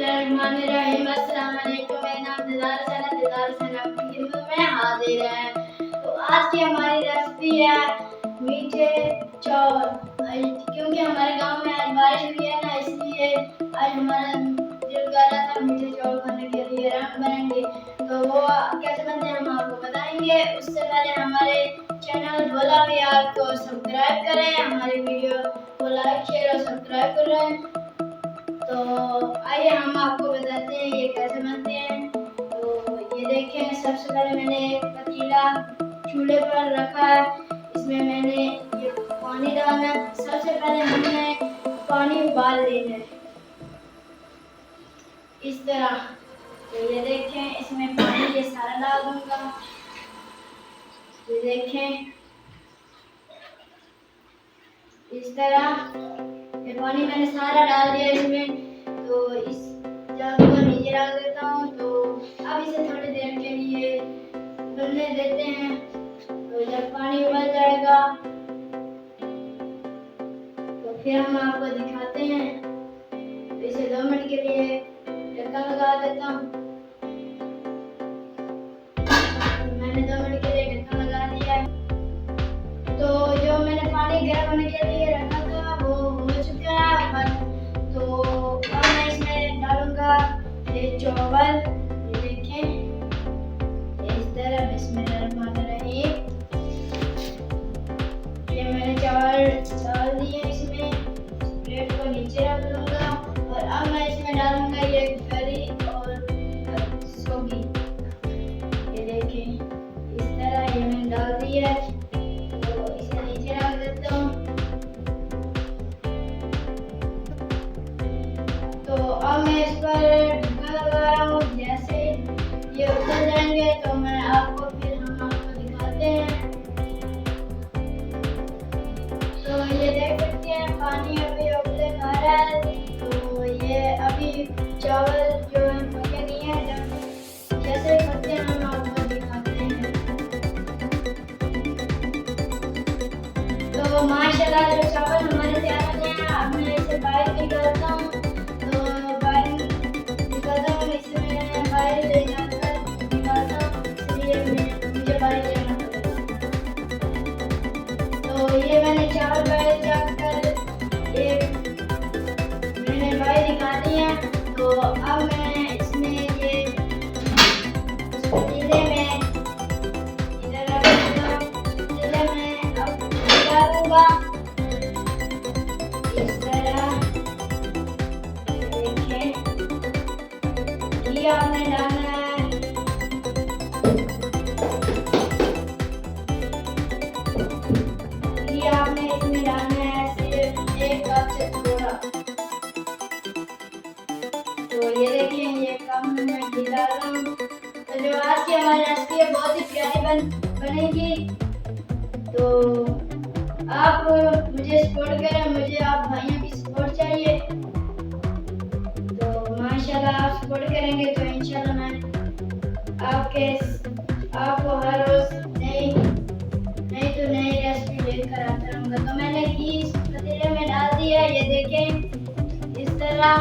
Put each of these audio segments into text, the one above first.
बिस्मिल्लाहिर्रहमानिर्रहीम। अस्सलाम वालेकुम। मेरा नाम दिदार सना आपकी खिदमत में हाजिर है। तो आज की हमारी रेसिपी है मीठे चावल। क्योंकि हमारे गांव में आज बारिश हुई है ना, इसलिए आज हमारा दिल कर रहा था मीठे चावल खाने के लिए। रंग बनेंगे तो वो कैसे बनते हैं हम आपको बताएंगे। उससे पहले हमारे चैनल भोला बिहार को सब्सक्राइब करें, हमारी वीडियो को लाइक शेयर और सब्सक्राइब करें। तो आइए हम आपको बताते हैं ये कैसे बनते हैं। तो ये देखें, सबसे पहले मैंने एक पतीला चूल्हे पर रखा है। इसमें मैंने ये पानी डालना है। सबसे पहले हमने पानी उबाल लेना है इस तरह। तो ये देखें, इसमें पानी ये सारा डाल दूंगा। ये देखें इस तरह ये पानी मैंने सारा डाल दिया इसमें। तो इस जग को नीचे रख देता हूँ। तो अब इसे थोड़ी देर के लिए उबलने देते हैं। तो जब पानी उबल जाएगा तो फिर हम आपको दिखाते हैं। तो इसे 2 मिनट के लिए ढक्कन लगा देता हूँ। तो मैंने 2 मिनट के लिए ढक्कन लगा दिया है। तो जो मैंने पानी गर्म होने के लिए रखा था वो हो चुका है। तो अब मैं इसमें डालूंगा ये चावल। ये देखें इस तरह। बिस्मिल्लाहिर्रहमानिर्रहीम। ये मैंने चावल डाल दिए इसमें। प्लेट को नीचे रख दूंगा और अब मैं इसमें डालूंगा ये करी और सोगी। ये देखें इस तरह ये मैंने डाल दिया है। तो अब मैं इस पर ढक्कन लगा रहा हूँ। जैसे ये उतर जाएंगे तो मैं आपको हम आपको दिखाते हैं। तो ये देख सकते हैं पानी अभी उबले आ रहा है। तो ये अभी चावल जो है पके नहीं है। जैसे करते हैं हम आपको दिखाते हैं। तो माशाल्लाह जो चावल हमारे तैयार हो गए हैं। अब मैं इसे बाहर निकालता हूँ। तो ये मैंने चावल बाहर जाकर मैंने बाहर निकाली है। तो अब मैं इसमें ये पतीले में इधर रखूंगा। पतीले में अब डालूंगा इस तरह। देखिए घी आपने डालना है। आपने इसमें डालना है सिर्फ 1 कप से थोड़ा। तो ये देखिए ये कम मैं घी डाल रहा हूँ। तो जो आज की हमारी रेसिपी है बहुत ही प्यारी बनेगी। तो आप मुझे सपोर्ट करें, मुझे आप भाइयों की सपोर्ट चाहिए। तो माशाल्लाह आप सपोर्ट करेंगे तो इंशाल्लाह मैं आपको हर रोज नई रेसिपी लेकर आता रहूँगा। तो मैंने घी इस पतीले में डाल दिया। ये देखें इस तरह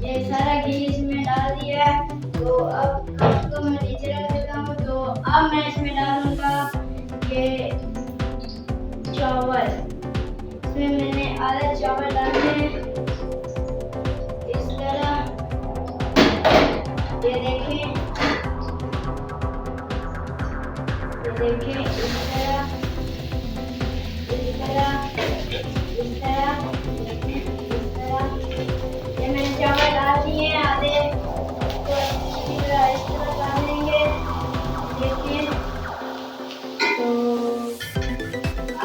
ये सारा घी इसमें डाल दिया है। तो अब इसको मैं नीचे रख देता हूँ। तो अब मैं इसमें डालूंगा ये चावल। इसमें मैंने आधा चावल डाले हैं इस तरह। ये देखें इस तरह ये मैंने चावल डाल दिए आधे। तो इस तरह डाल देंगे। देखिए तो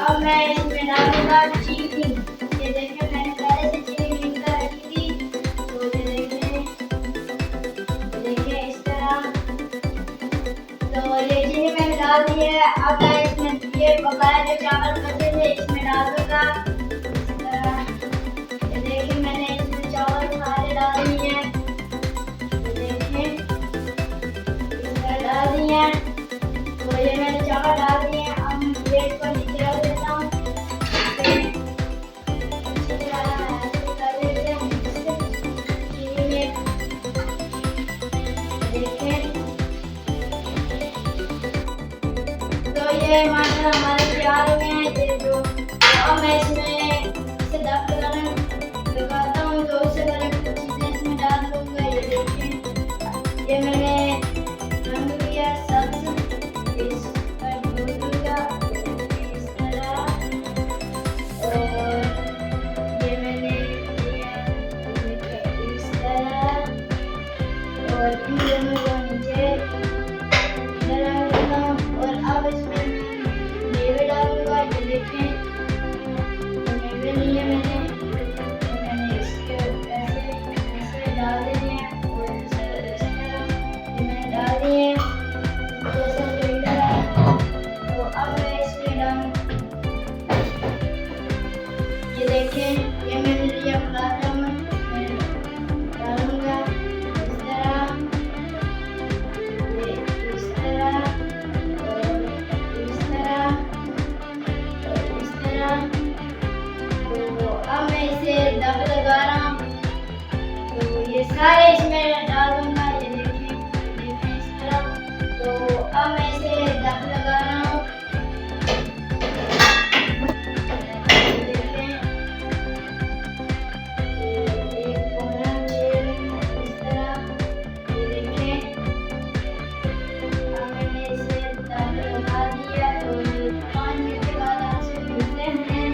अब मैं इसमें डालूंगा चीनी। ये देखिए मैंने पहले से चीनी मिला कर रखी थी। तो ये देखिए इस तरह। तो ये चीनी मैंने डाल दी है। अब मैं इसमें ये पकाए जो चावल बचे थे इसमें डाल दूंगा। ये देखिए मैंने इसमें चावल सारे डाल दिए हैं। ये देखिए इस तरह डाल दिए हैं। तो ये मैंने चावल डाल दिए हैं। अब मैं प्लेट को नीचे रख देता हूँ। अच्छी तरह ऐसे कर देते हैं। चीनी में ये माशाल्लाह हमारे तैयार हो गए हैं। ये जो अब मैं इसमें इसे दाग लगाता हूँ तो उससे पहले कुछ चीज़ें इसमें डाल दूँगा। ये देखिए ये मैंने रंग लिया सब्ज, इसका धो दूँगा इस तरह। और ये मैंने लिया देखिए इस तरह। और इन दोनों को नीचे डालूंगा। और अब इसमें मैं मेवे डालूंगा। ये देखें मेवे लिए मैंने इसके ऐसे ऐसे डाल देने हैं। और इस तरह ये मैंने डाल दिए हैं जैसा जो इधर है। तो अब मैं इसमें ये देखें ये मैंने लिया गुलाब जामुन, मैं डालूंगा इस तरह, ये इस तरह और इस तरह और इस तरह। तो अब मैं इसे दब लगा रहा हूँ। तो ये सारे इसमें डाल दूंगा। ये देखें इस तरह। तो अब मैं इसे दब लगा रहा हूँ। ये देखें एक कोना छेद इस तरह। ये देखें अब मैंने इसे दब लगा दिया। तो ये 5 मिनट के बाद आपसे मिलते हैं।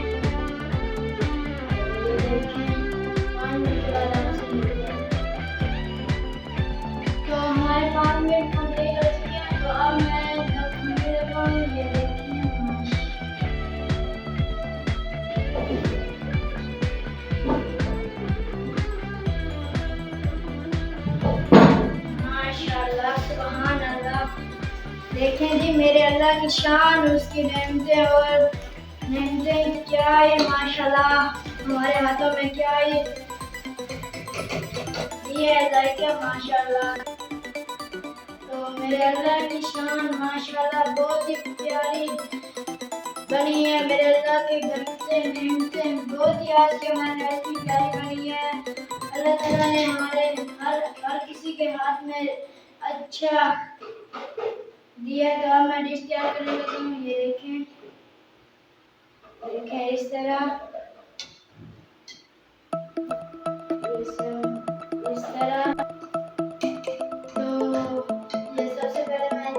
ये देखें 5 मिनट के बाद आपसे मिलते हैं। तो हमारे 5 मिनट कंप्लीट हो चुके हैं। तो अब मैं ढकने लगा हूँ। ये देखिए माशाअल्लाह सुभान अल्लाह। देखें जी मेरे अल्लाह की शान, उसकी नेमतें और नेमतें क्या है माशाअल्लाह। हमारे हाथों में क्या है ये अल्लाह का माशाअल्लाह। तो मेरे अल्लाह की शान माशाअल्लाह बहुत ही प्यारी बनी है। मेरे अल्लाह के घर से नेमतें बहुत ही आज के हमारे ऐसी प्यारी बनी है। अल्लाह ताला ने हमारे हर किसी के हाथ में अच्छा दिया। तो अब मैं डिश तैयार करने लगी हूँ। ये देखें इस तरह इस तरह। तो ये सबसे पहले मैं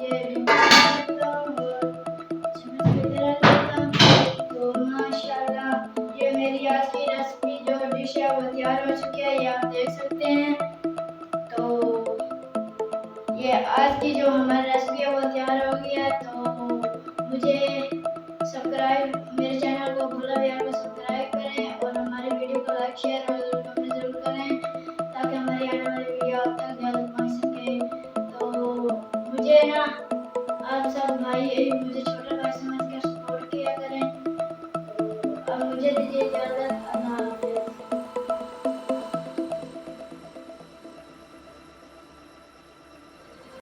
ये लेता हूँ और चम्मच की तरह लेता हूँ। तो माशाल्लाह ये मेरी आज की रेसिपी जो डिश है वो तैयार हो चुकी है। ये आप देख सकते हैं। तो ये आज की जो हमारी रेसिपी है वो तैयार हो गई है। तो मुझे मेरे चैनल को भूला यार को सब्सक्राइब करें और हमारे वीडियो को लाइक शेयर और कमेंट जरूर करें ताकि हमारी आने वाली वीडियो आप तक जल्द पहुंच सके। तो मुझे ना आप सब भाई मुझे छोटा भाई समझकर सपोर्ट किया करें। अब मुझे दीजिए इजाज़त।